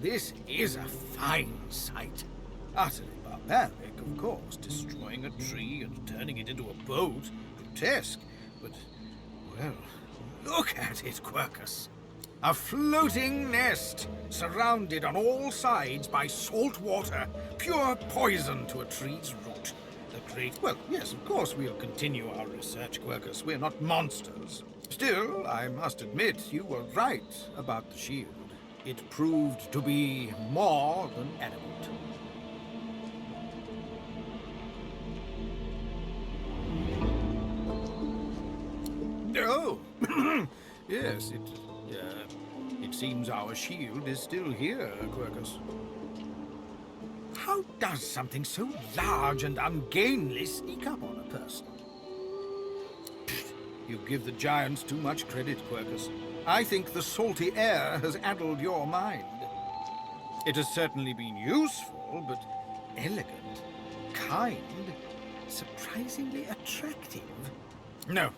this is a fine sight. Utterly barbaric, of course, destroying a tree and turning it into a boat. Grotesque, but, well, look at it, Quercus. A floating nest, surrounded on all sides by salt water, pure poison to a tree's root. The great... Well, yes, of course we'll continue our research, Quercus. We're not monsters. Still, I must admit you were right about the shield. It proved to be more than adequate. Oh, yes, it seems our shield is still here, Quercus. How does something so large and ungainly sneak up on a person? You give the giants too much credit, Quercus. I think the salty air has addled your mind. It has certainly been useful, but elegant, kind, surprisingly attractive.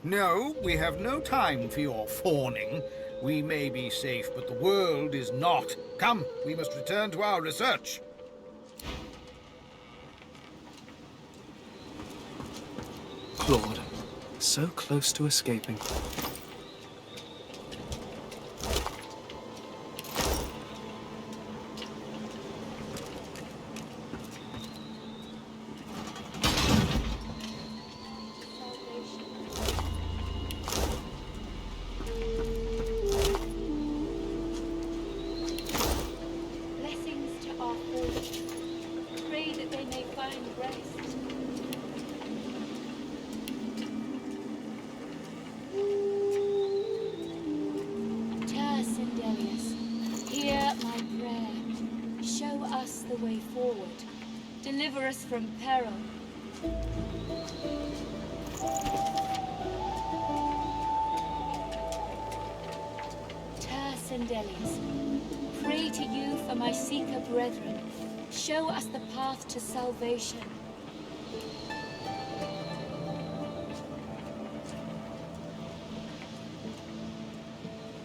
No, we have no time for your fawning. We may be safe, but the world is not. Come, we must return to our research. Claude, so close to escaping. Deliver us from peril. Sendelius, pray to you for my seeker brethren. Show us the path to salvation.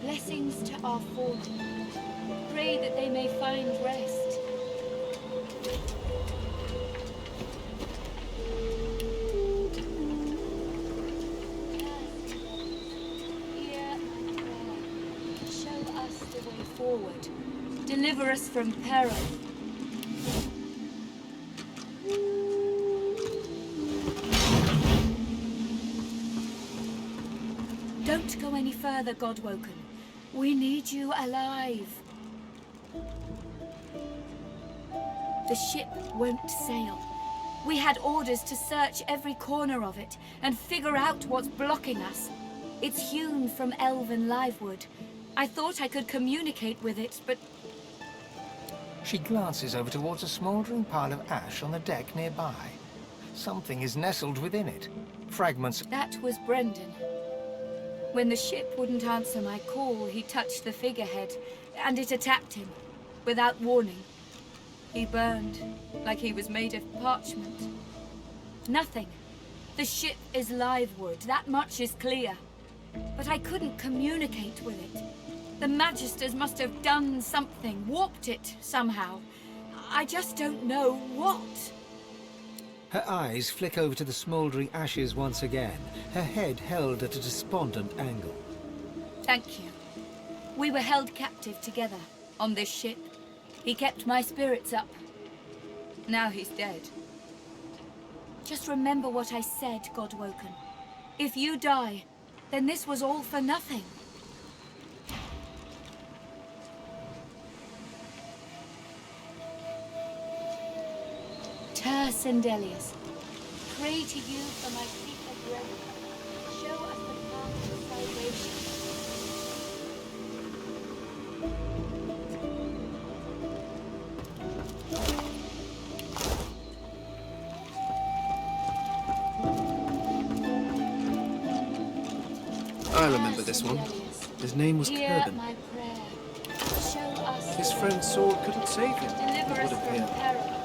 Blessings to our fallen. Pray that they may find rest. Forward. Deliver us from peril. Don't go any further, Godwoken. We need you alive. The ship won't sail. We had orders to search every corner of it and figure out what's blocking us. It's hewn from elven livewood. I thought I could communicate with it, but... She glances over towards a smouldering pile of ash on the deck nearby. Something is nestled within it. Fragments... That was Brendan. When the ship wouldn't answer my call, he touched the figurehead, and it attacked him, without warning. He burned, like he was made of parchment. Nothing. The ship is livewood, that much is clear. But I couldn't communicate with it. The Magisters must have done something, warped it somehow. I just don't know what. Her eyes flick over to the smouldering ashes once again, her head held at a despondent angle. Thank you. We were held captive together on this ship. He kept my spirits up. Now he's dead. Just remember what I said, Godwoken. If you die, then this was all for nothing. Sendelius, pray to you for my seeker brethren. Show us the path to salvation. I remember this one. His name was Hear Kirban. my prayer. Show us His friend's sword couldn't save him, Deliver it us would from appear. peril.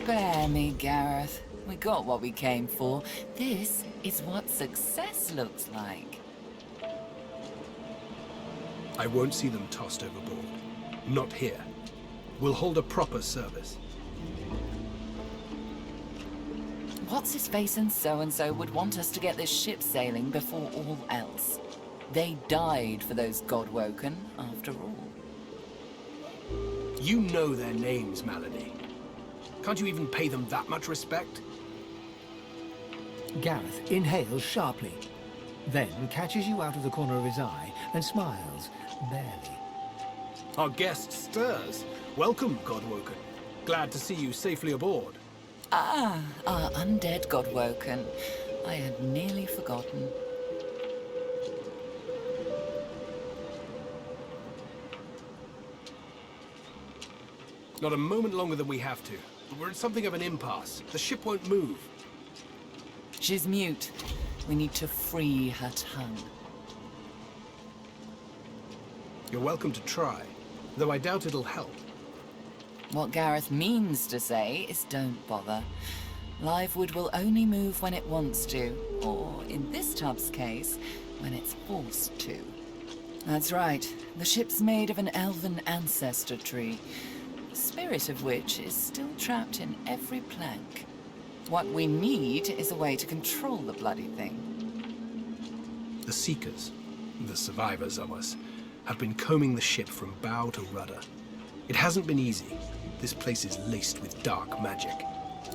Spare me, Gareth. We got what we came for. This is what success looks like. I won't see them tossed overboard. Not here. We'll hold a proper service. What's-his-face and so-and-so would want us to get this ship sailing before all else. They died for those Godwoken, after all. You know their names, Malady. Can't you even pay them that much respect? Gareth inhales sharply, then catches you out of the corner of his eye and smiles, barely. Our guest stirs. Welcome, Godwoken. Glad to see you safely aboard. Ah, our undead Godwoken. I had nearly forgotten. Not a moment longer than we have to. But we're in something of an impasse. The ship won't move. She's mute. We need to free her tongue. You're welcome to try, though I doubt it'll help. What Gareth means to say is don't bother. Livewood will only move when it wants to, or in this tub's case, when it's forced to. That's right. The ship's made of an elven ancestor tree, the spirit of which is still trapped in every plank. What we need is a way to control the bloody thing. The Seekers, the survivors of us, have been combing the ship from bow to rudder. It hasn't been easy. This place is laced with dark magic.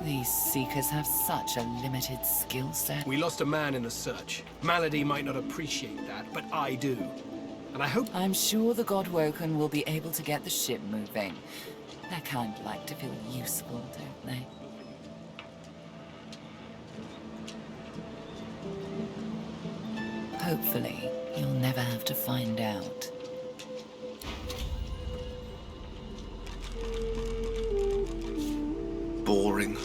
These Seekers have such a limited skill set. We lost a man in the search. Malady might not appreciate that, but I do. And I hope... I'm sure the Godwoken will be able to get the ship moving. They kind of like to feel useful, don't they? Hopefully, you'll never have to find out. Boring.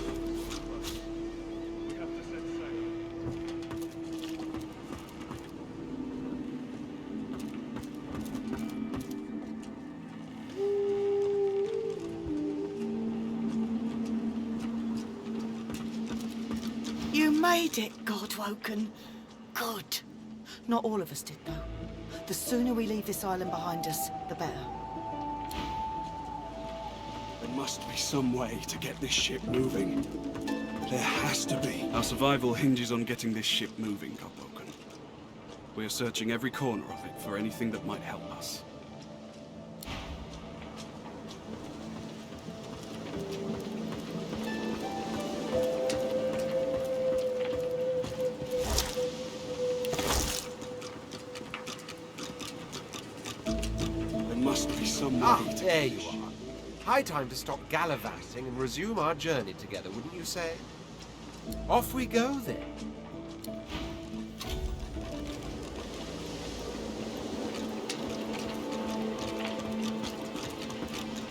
You made it, Godwoken. Good. Not all of us did, though. The sooner we leave this island behind us, the better. There must be some way to get this ship moving. There has to be. Our survival hinges on getting this ship moving, Godwoken. We are searching every corner of it for anything that might help us. There must be some way to... There you are. High time to stop gallivanting and resume our journey together, wouldn't you say? Off we go, then.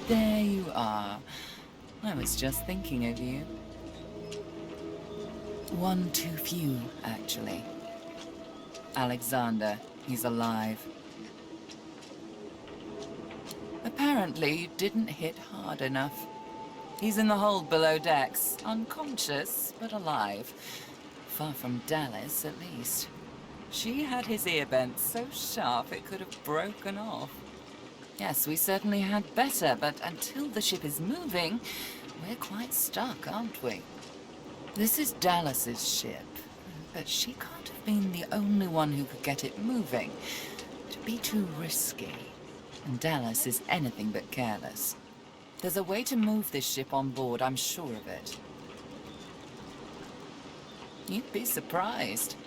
There you are. I was just thinking of you. One too few, actually. Alexander, he's alive. Apparently, you didn't hit hard enough. He's in the hold below decks, unconscious, but alive. Far from Dallas, at least. She had his ear bent so sharp it could have broken off. Yes, we certainly had better, but until the ship is moving, we're quite stuck, aren't we? This is Dallas's ship, but she can't have been the only one who could get it moving. It'd be too risky. And Dallas is anything but careless. There's a way to move this ship on board, I'm sure of it. You'd be surprised.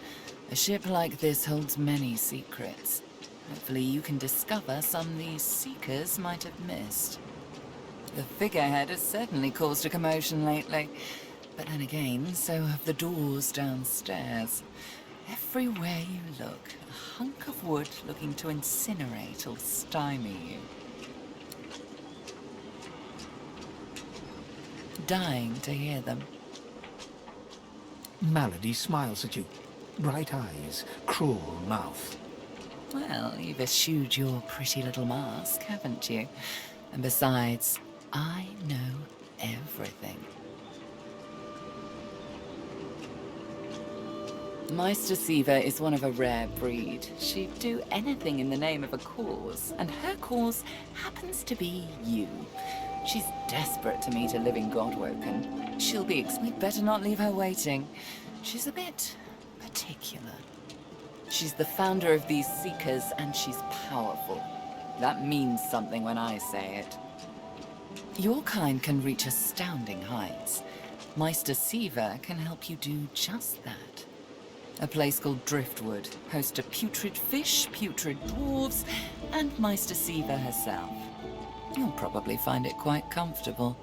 A ship like this holds many secrets. Hopefully you can discover some these Seekers might have missed. The figurehead has certainly caused a commotion lately. But then again, so have the doors downstairs. Everywhere you look, a hunk of wood looking to incinerate or stymie you. Dying to hear them. Malady smiles at you. Bright eyes, cruel mouth. Well, you've eschewed your pretty little mask, haven't you? And besides, I know everything. Meister Siva is one of a rare breed. She'd do anything in the name of a cause, and her cause happens to be you. She's desperate to meet a living Godwoken. She'll be... We'd better not leave her waiting. She's a bit particular. She's the founder of these Seekers, and she's powerful. That means something when I say it. Your kind can reach astounding heights. Meister Siva can help you do just that. A place called Driftwood hosts a putrid fish, putrid dwarves, and Meister Siva herself. You'll probably find it quite comfortable.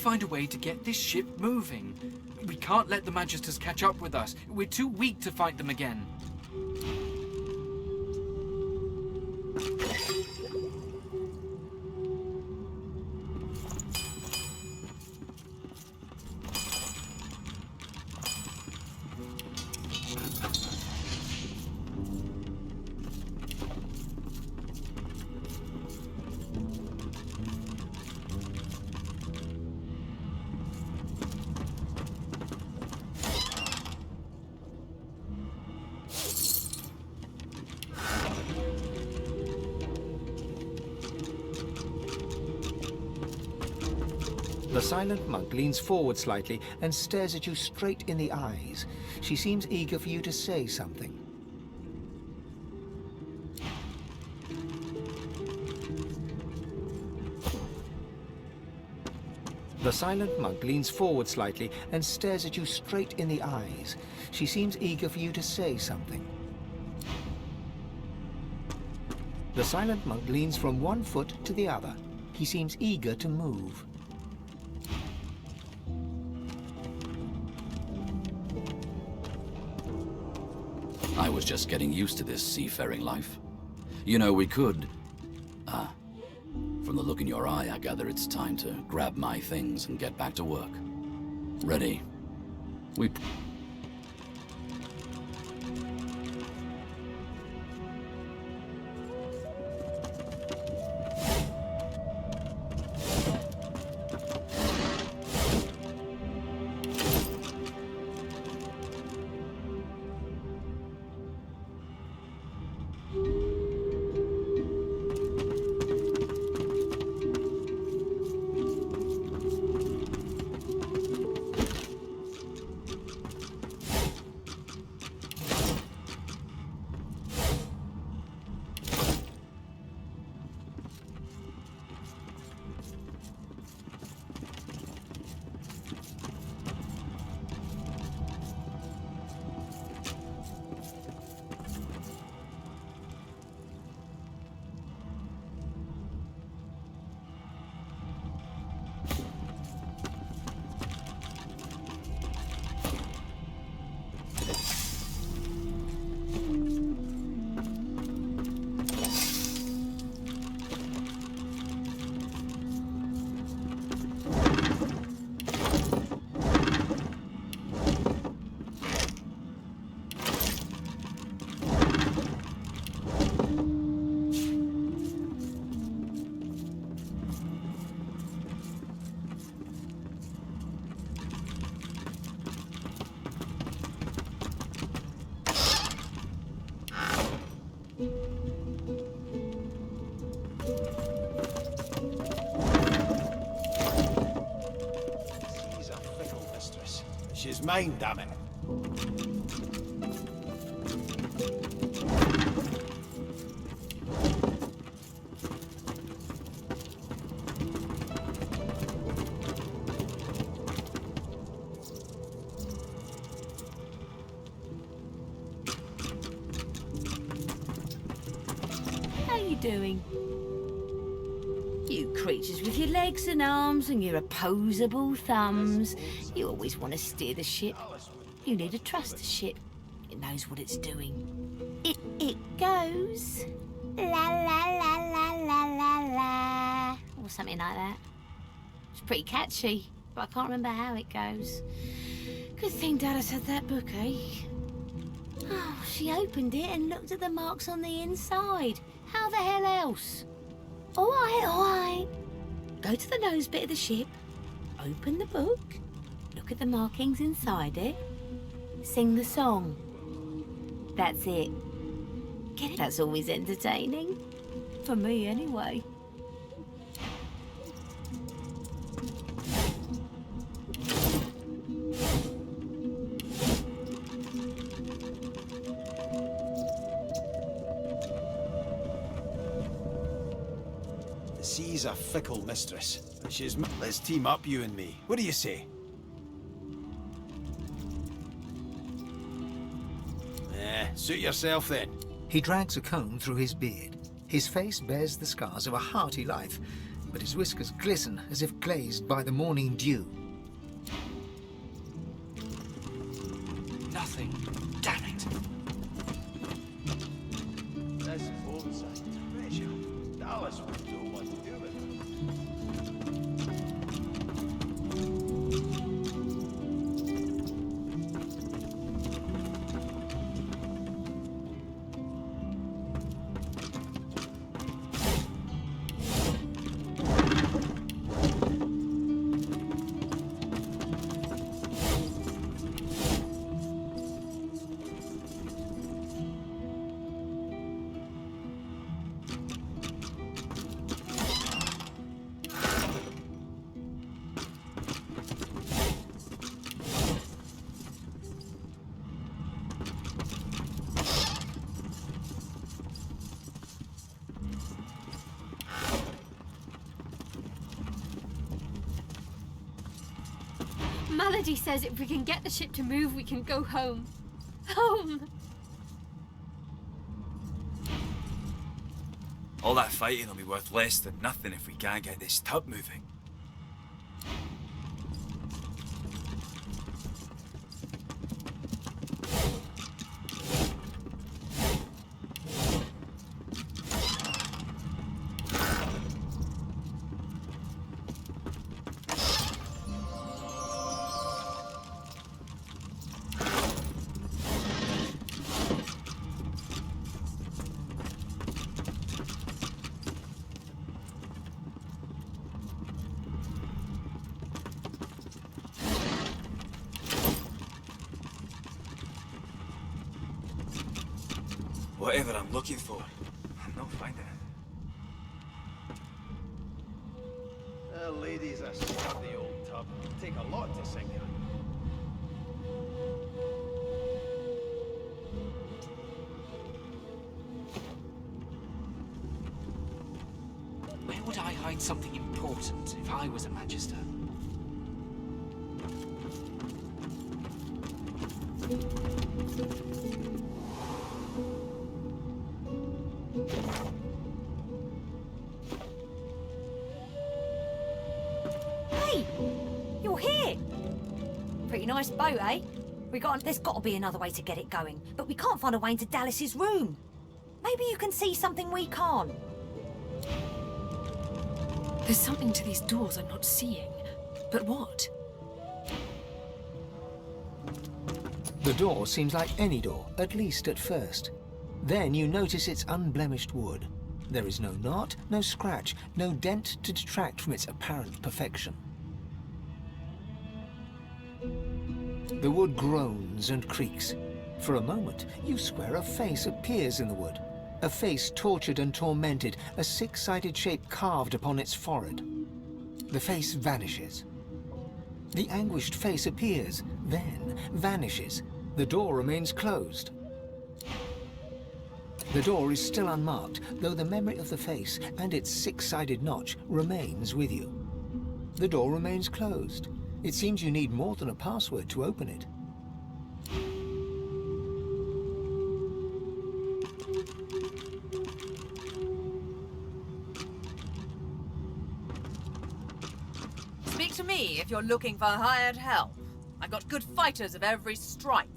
Find a way to get this ship moving. We can't let the Magisters catch up with us. We're too weak to fight them again. The silent monk leans forward slightly and stares at you straight in the eyes. She seems eager for you to say something. The silent monk leans forward slightly and stares at you straight in the eyes. She seems eager for you to say something. The silent monk leans from one foot to the other. He seems eager to move. I was just getting used to this seafaring life. You know, we could... From the look in your eye, I gather it's time to grab my things and get back to work. Ready? We... She's mine, damn it. How you doing? You creatures with your legs and arms and your opposable thumbs. You always want to steer the ship. You need to trust the ship. It knows what it's doing. It goes... La la la la la la la. Or something like that. It's pretty catchy, but I can't remember how it goes. Good thing Dallas had that book, eh? Oh, she opened it and looked at the marks on the inside. How the hell else? All right. Go to the nose bit of the ship, open the book, look at the markings inside it, sing the song. That's it. Get it? That's always entertaining. For me, anyway. The sea's a fickle mistress. Let's team up, you and me. What do you say? Suit yourself then. He drags a comb through his beard. His face bears the scars of a hearty life, but his whiskers glisten as if glazed by the morning dew. Nothing. Damn it. This boat's a treasure. Dallas would know what to do with it. Melody says if we can get the ship to move, we can go home. Home! All that fighting will be worth less than nothing if we can't get this tub moving. Whatever I'm looking for, I'm not finding it. The lady's a sturdy old tub. Take a lot to sink her. Where would I hide something important if I was a Magister? Hey! You're here! Pretty nice boat, eh? There's got to be another way to get it going, but we can't find a way into Dallas's room. Maybe you can see something we can't. There's something to these doors I'm not seeing. But what? The door seems like any door, at least at first. Then you notice it's unblemished wood. There is no knot, no scratch, no dent to detract from its apparent perfection. The wood groans and creaks. For a moment, you swear a face appears in the wood. A face tortured and tormented, a six-sided shape carved upon its forehead. The face vanishes. The anguished face appears, then vanishes. The door remains closed. The door is still unmarked, though the memory of the face and its six-sided notch remains with you. The door remains closed. It seems you need more than a password to open it. to me if you're looking for hired help. I've got good fighters of every stripe.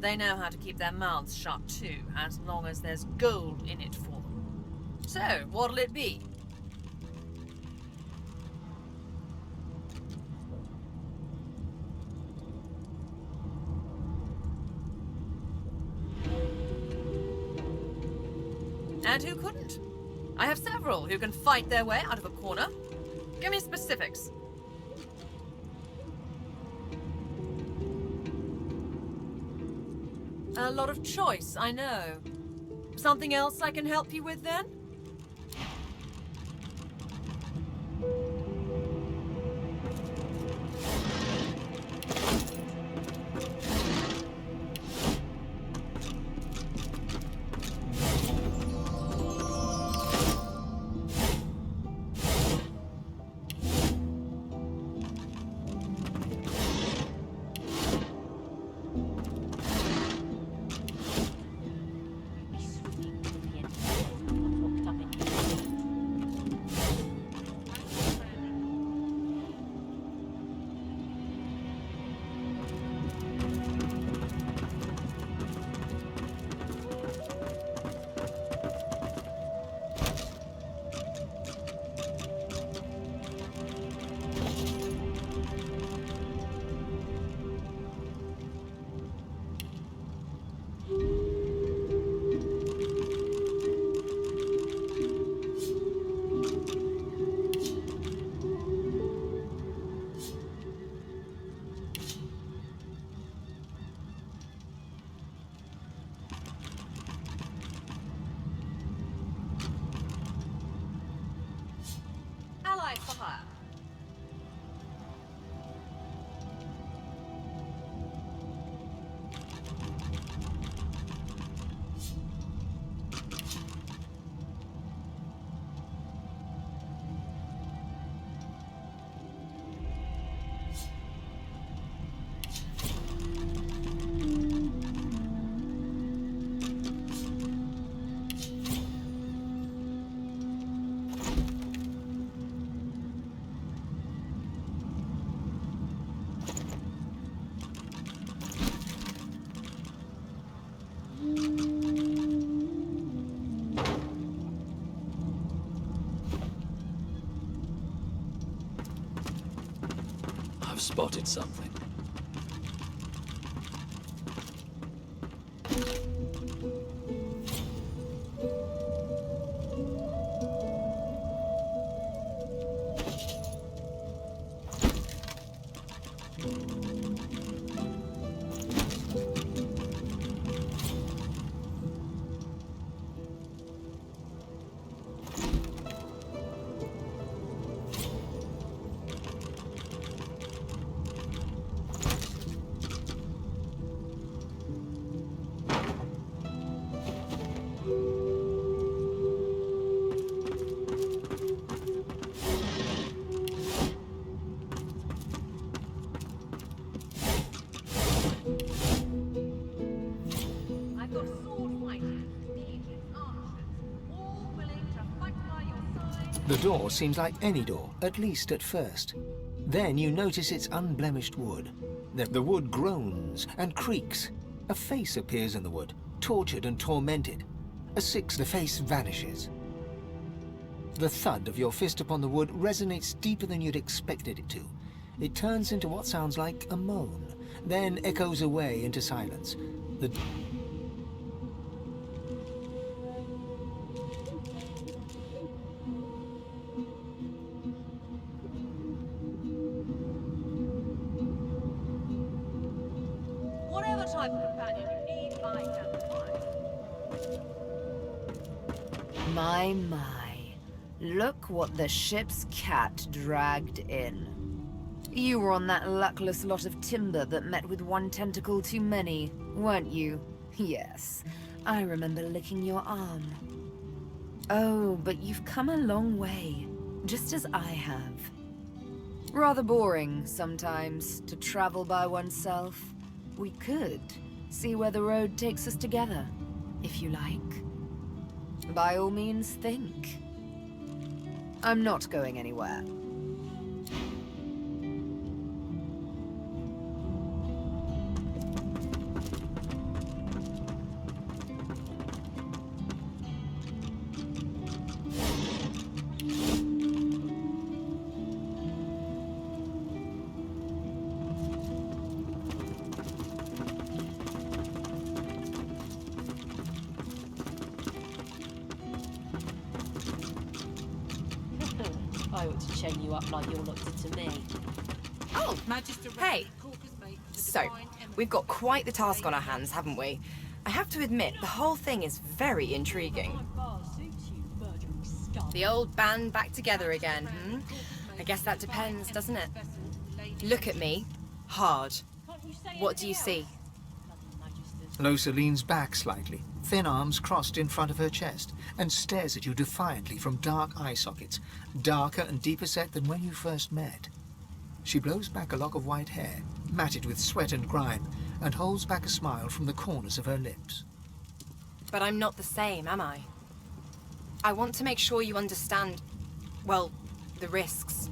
They know how to keep their mouths shut too, as long as there's gold in it for them. So, what'll it be? And who couldn't? I have several who can fight their way out of a corner. Give me specifics. A lot of choice, I know. Something else I can help you with then? For hire. I've spotted something. The door seems like any door, at least at first. Then you notice it's unblemished wood. The wood groans and creaks. A face appears in the wood, tortured and tormented. The face vanishes. The thud of your fist upon the wood resonates deeper than you'd expected it to. It turns into what sounds like a moan, then echoes away into silence. Whatever type of companion you need, I can provide. My. Look what the ship's cat dragged in. You were on that luckless lot of timber that met with one tentacle too many, weren't you? Yes, I remember licking your arm. Oh, but you've come a long way, just as I have. Rather boring, sometimes, to travel by oneself. We could see where the road takes us together, if you like. By all means, think. I'm not going anywhere. I ought to chain you up like you're looked into me. Oh, hey. So, we've got quite the task on our hands, haven't we? I have to admit, the whole thing is very intriguing. The old band back together again, hmm? I guess that depends, doesn't it? Look at me. Hard. What do you see? Lohse leans back slightly, thin arms crossed in front of her chest, and stares at you defiantly from dark eye sockets, darker and deeper set than when you first met. She blows back a lock of white hair, matted with sweat and grime, and holds back a smile from the corners of her lips. But I'm not the same, am I? I want to make sure you understand, well, the risks.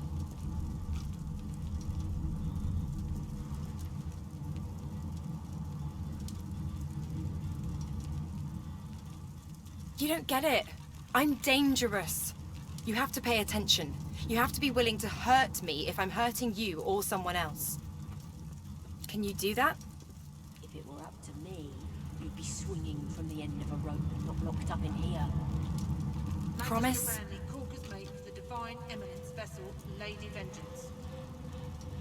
You don't get it. I'm dangerous. You have to pay attention. You have to be willing to hurt me if I'm hurting you or someone else. Can you do that? If it were up to me, you'd be swinging from the end of a rope, not locked up in here. Promise? The Divine Eminence vessel, Lady Vengeance.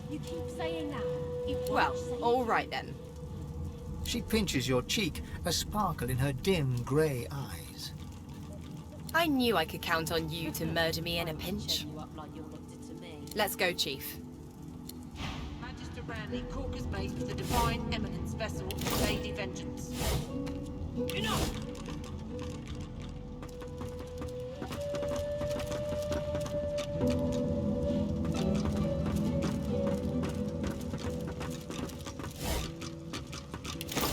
You keep saying that. Well, all right then. She pinches your cheek, a sparkle in her dim grey eyes. I knew I could count on you to murder me in a pinch. Let's go, Chief. Magister Ranley, Corker's mate for the Divine Eminence vessel, Lady Vengeance. Enough!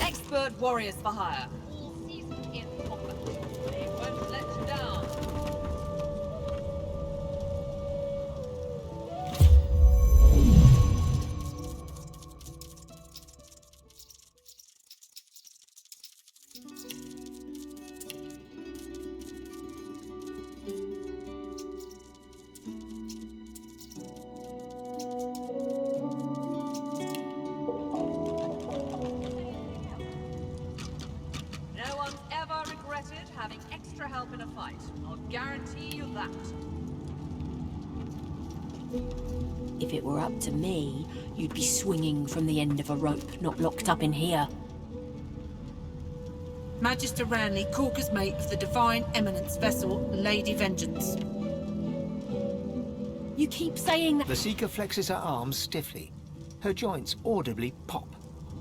Expert warriors for hire. All seasoned in combat. They won't let you down. No one's ever regretted having extra help in a fight. I'll guarantee you that. If it were up to me, you'd be swinging from the end of a rope, not locked up in here. Magister Ranley, Corker's mate for the Divine Eminence vessel, Lady Vengeance. You keep saying that. The Seeker flexes her arms stiffly. Her joints audibly pop.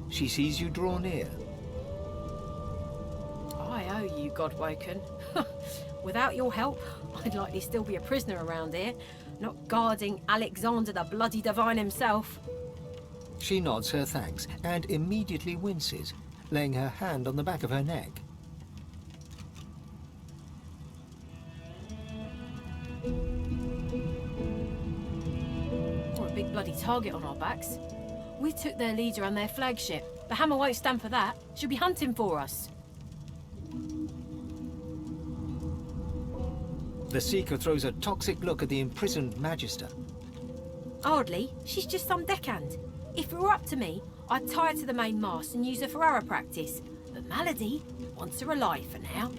She sees you draw near. I owe you, Godwoken. Without your help, I'd likely still be a prisoner around here, not guarding Alexander the bloody Divine himself. She nods her thanks and immediately winces, laying her hand on the back of her neck. We're a big bloody target on our backs. We took their leader and their flagship. The Hammer won't stand for that. She'll be hunting for us. The Seeker throws a toxic look at the imprisoned Magister. Hardly. She's just some deckhand. If it were up to me, I'd tie her to the main mast and use her for arrow practice. But Malady wants her alive for now.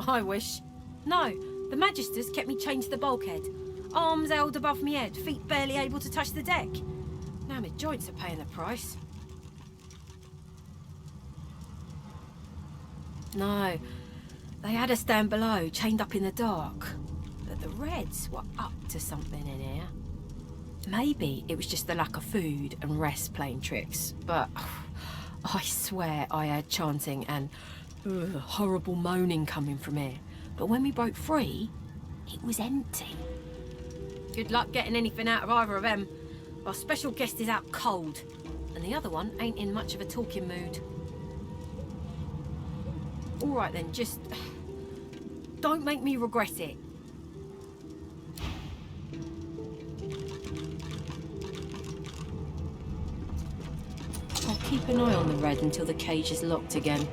I wish. No, the Magisters kept me chained to the bulkhead. Arms held above me head, feet barely able to touch the deck. Now my joints are paying the price. No, they had us stand below, chained up in the dark. But the Reds were up to something in here. Maybe it was just the lack of food and rest playing tricks, but I swear I heard chanting and horrible moaning coming from here. But when we broke free, it was empty. Good luck getting anything out of either of them. Our special guest is out cold, and the other one ain't in much of a talking mood. All right then, just don't make me regret it. I'll keep an eye on the Red until the cage is locked again.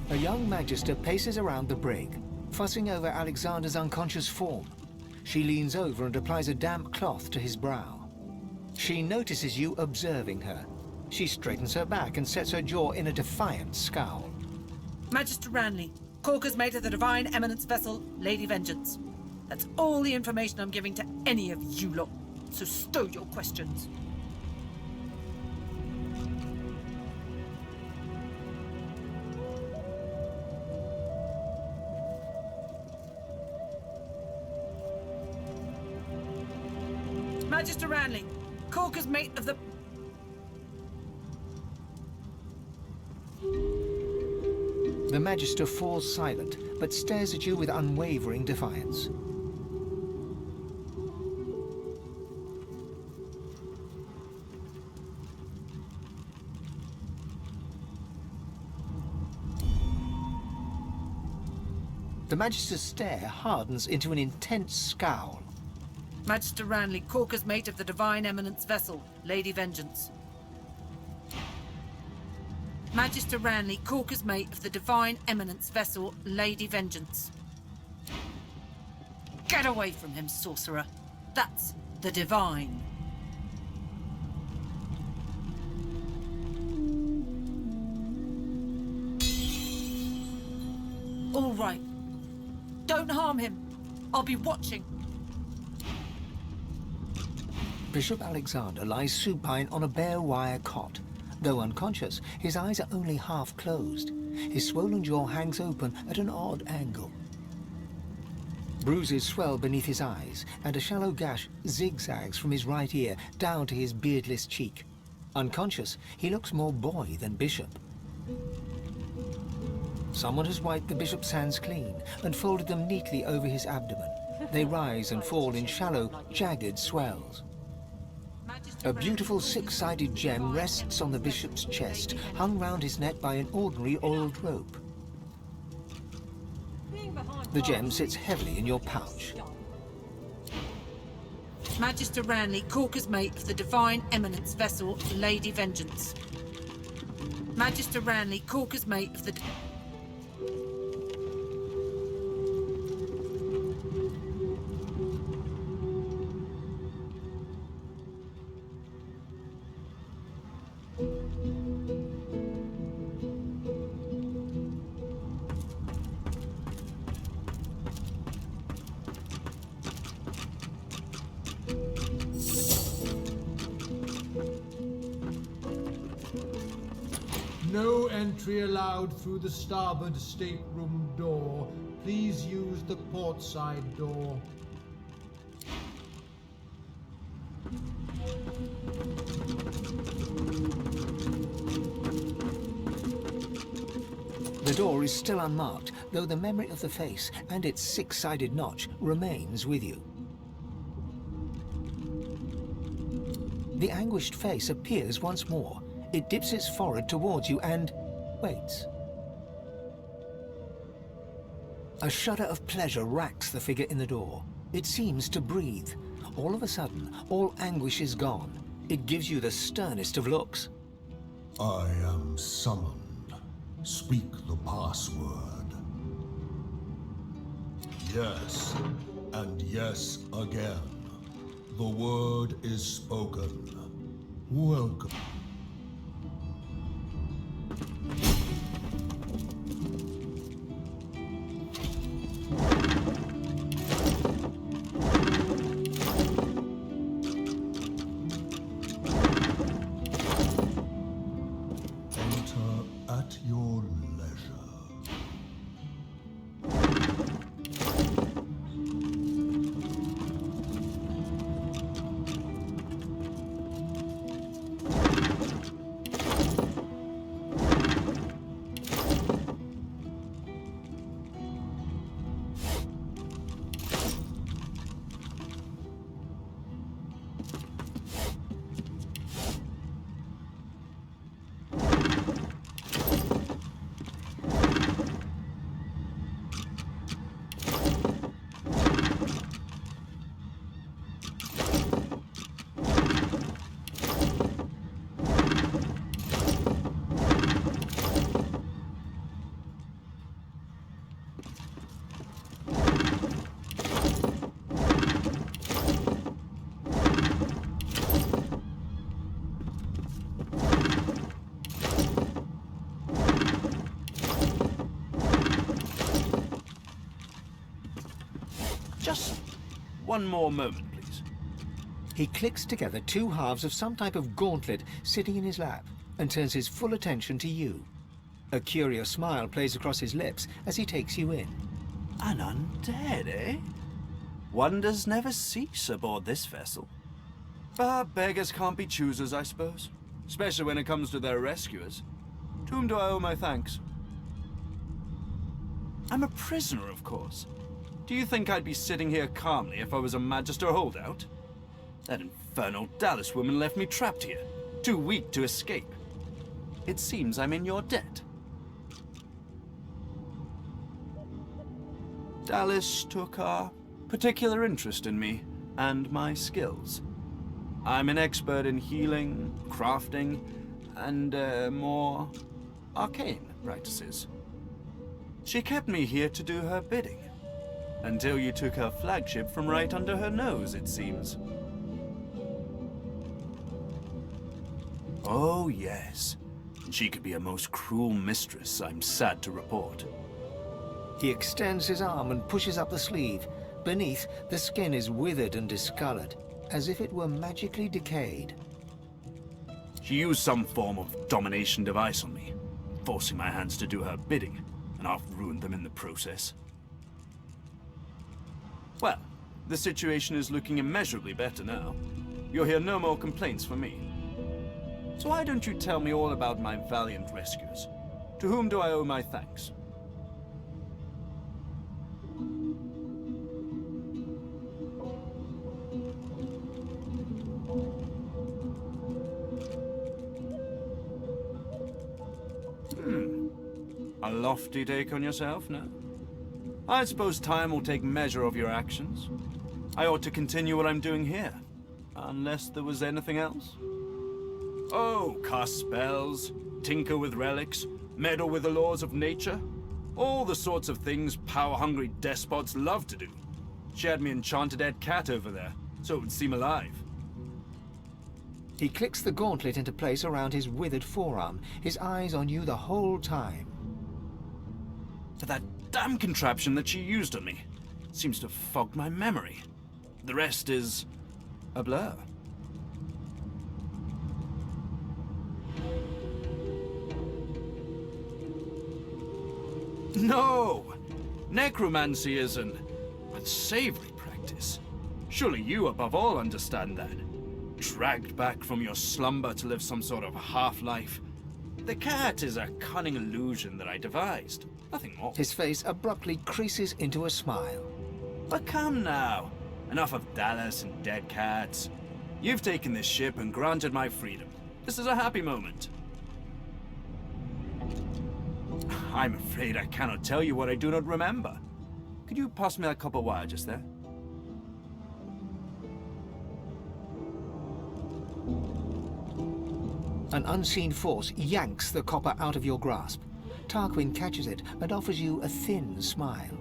A young Magister paces around the brig, fussing over Alexander's unconscious form. She leans over and applies a damp cloth to his brow. She notices you observing her. She straightens her back and sets her jaw in a defiant scowl. Magister Ranley, Corker's mate of the Divine Eminence vessel, Lady Vengeance. That's all the information I'm giving to any of you lot, so stow your questions. Magister Ranley, Corker's mate of the... The Magister falls silent, but stares at you with unwavering defiance. The Magister's stare hardens into an intense scowl. Magister Ranley, Corker's mate of the Divine Eminence vessel, Lady Vengeance. Magister Ranley, Corker's mate of the Divine Eminence vessel, Lady Vengeance. Get away from him, sorcerer. That's the Divine. All right. Don't harm him. I'll be watching. Bishop Alexander lies supine on a bare wire cot. Though unconscious, his eyes are only half closed. His swollen jaw hangs open at an odd angle. Bruises swell beneath his eyes, and a shallow gash zigzags from his right ear down to his beardless cheek. Unconscious, he looks more boy than bishop. Someone has wiped the bishop's hands clean and folded them neatly over his abdomen. They rise and fall in shallow, jagged swells. A beautiful six-sided gem rests on the bishop's chest, hung round his neck by an ordinary old rope. The gem sits heavily in your pouch. Magister Ranley, Corker's mate of the Divine Eminence vessel, Lady Vengeance. Magister Ranley, Corker's mate of the... No entry allowed through the starboard stateroom door. Please use the port side door. The door is still unmarked, though the memory of the face and its six-sided notch remains with you. The anguished face appears once more. It dips its forehead towards you and waits. A shudder of pleasure racks the figure in the door. It seems to breathe. All of a sudden, all anguish is gone. It gives you the sternest of looks. I am summoned. Speak the password. Yes, and yes again. The word is spoken. Welcome. At your leisure. one more moment, please. He clicks together two halves of some type of gauntlet sitting in his lap and turns his full attention to you. A curious smile plays across his lips as he takes you in. An undead, eh? Wonders never cease aboard this vessel. But beggars can't be choosers, I suppose. Especially when it comes to their rescuers. To whom do I owe my thanks? I'm a prisoner, of course. Do you think I'd be sitting here calmly if I was a Magister holdout? That infernal Dallas woman left me trapped here, too weak to escape. It seems I'm in your debt. Dallas took a particular interest in me and my skills. I'm an expert in healing, crafting, and more arcane practices. She kept me here to do her bidding. Until you took her flagship from right under her nose, it seems. Oh, yes. She could be a most cruel mistress, I'm sad to report. He extends his arm and pushes up the sleeve. Beneath, the skin is withered and discolored, as if it were magically decayed. She used some form of domination device on me, forcing my hands to do her bidding, and I've ruined them in the process. Well, the situation is looking immeasurably better now. You'll hear no more complaints from me. So why don't you tell me all about my valiant rescuers? To whom do I owe my thanks? A lofty take on yourself, no? I suppose time will take measure of your actions. I ought to continue what I'm doing here, unless there was anything else. Oh, cast spells, tinker with relics, meddle with the laws of nature. All the sorts of things power-hungry despots love to do. She had me enchanted dead cat over there, so it would seem alive. He clicks the gauntlet into place around his withered forearm, his eyes on you the whole time. But that damn contraption that she used on me seems to have fogged my memory. The rest is a blur. No! Necromancy is an unsavory practice. Surely you above all understand that. Dragged back from your slumber to live some sort of half-life. The cat is a cunning illusion that I devised. Nothing more. His face abruptly creases into a smile. But come now. Enough of Dallas and dead cats. You've taken this ship and granted my freedom. This is a happy moment. I'm afraid I cannot tell you what I do not remember. Could you pass me that copper wire just there? An unseen force yanks the copper out of your grasp. Tarquin catches it and offers you a thin smile.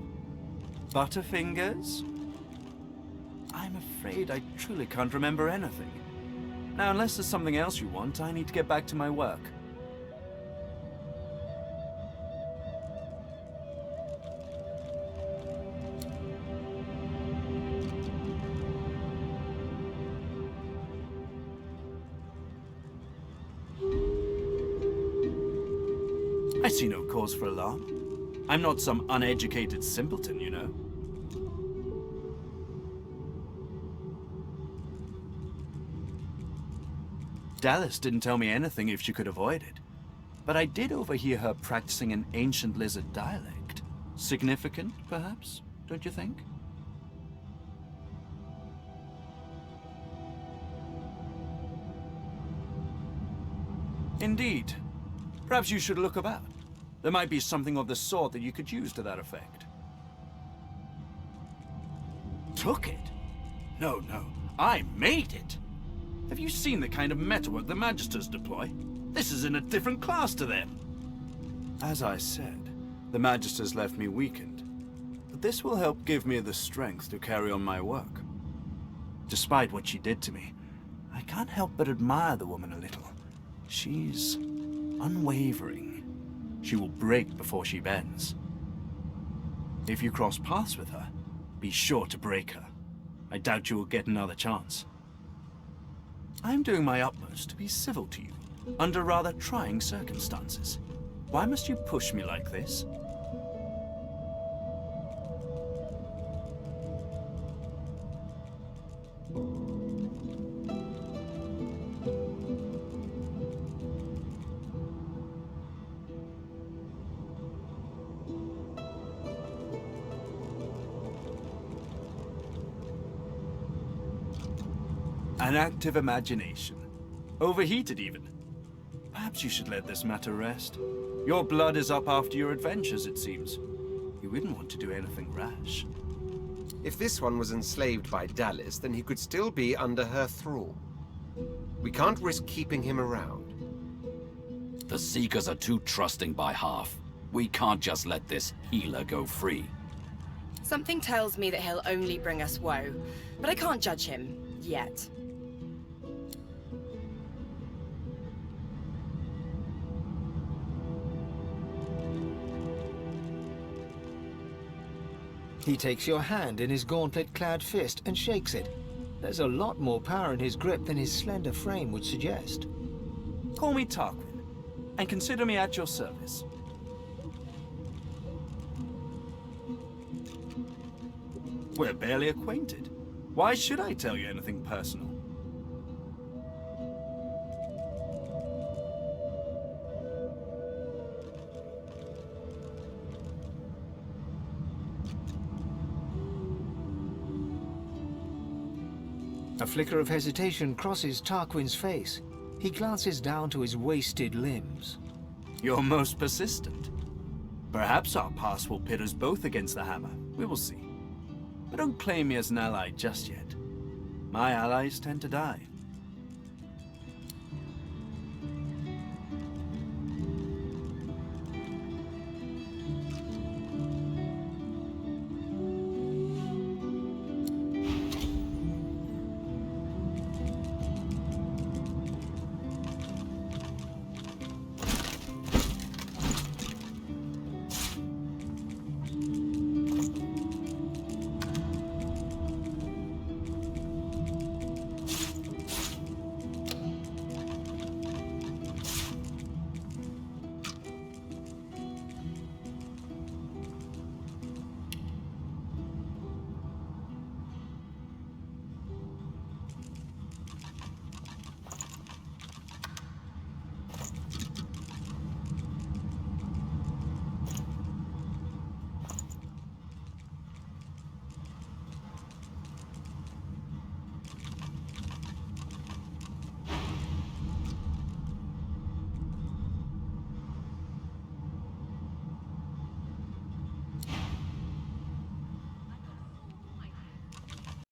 Butterfingers? I'm afraid I truly can't remember anything. Now, unless there's something else you want, I need to get back to my work. I see no cause for alarm. I'm not some uneducated simpleton, you know. Dallas didn't tell me anything if she could avoid it. But I did overhear her practicing an ancient lizard dialect. Significant, perhaps, don't you think? Indeed. Perhaps you should look about. There might be something of the sort that you could use to that effect. Took it? No, no. I made it! Have you seen the kind of metalwork the Magisters deploy? This is in a different class to them. As I said, the Magisters left me weakened. But this will help give me the strength to carry on my work. Despite what she did to me, I can't help but admire the woman a little. She's unwavering. She will break before she bends. If you cross paths with her, be sure to break her. I doubt you will get another chance. I'm doing my utmost to be civil to you, under rather trying circumstances. Why must you push me like this? An active imagination. Overheated, even. Perhaps you should let this matter rest. Your blood is up after your adventures, it seems. You wouldn't want to do anything rash. If this one was enslaved by Dallas, then he could still be under her thrall. We can't risk keeping him around. The Seekers are too trusting by half. We can't just let this healer go free. Something tells me that he'll only bring us woe, but I can't judge him yet. He takes your hand in his gauntlet-clad fist and shakes it. There's a lot more power in his grip than his slender frame would suggest. Call me Tarquin, and consider me at your service. We're barely acquainted. Why should I tell you anything personal? A flicker of hesitation crosses Tarquin's face. He glances down to his wasted limbs. You're most persistent. Perhaps our paths will pit us both against the hammer. We will see. But don't claim me as an ally just yet. My allies tend to die.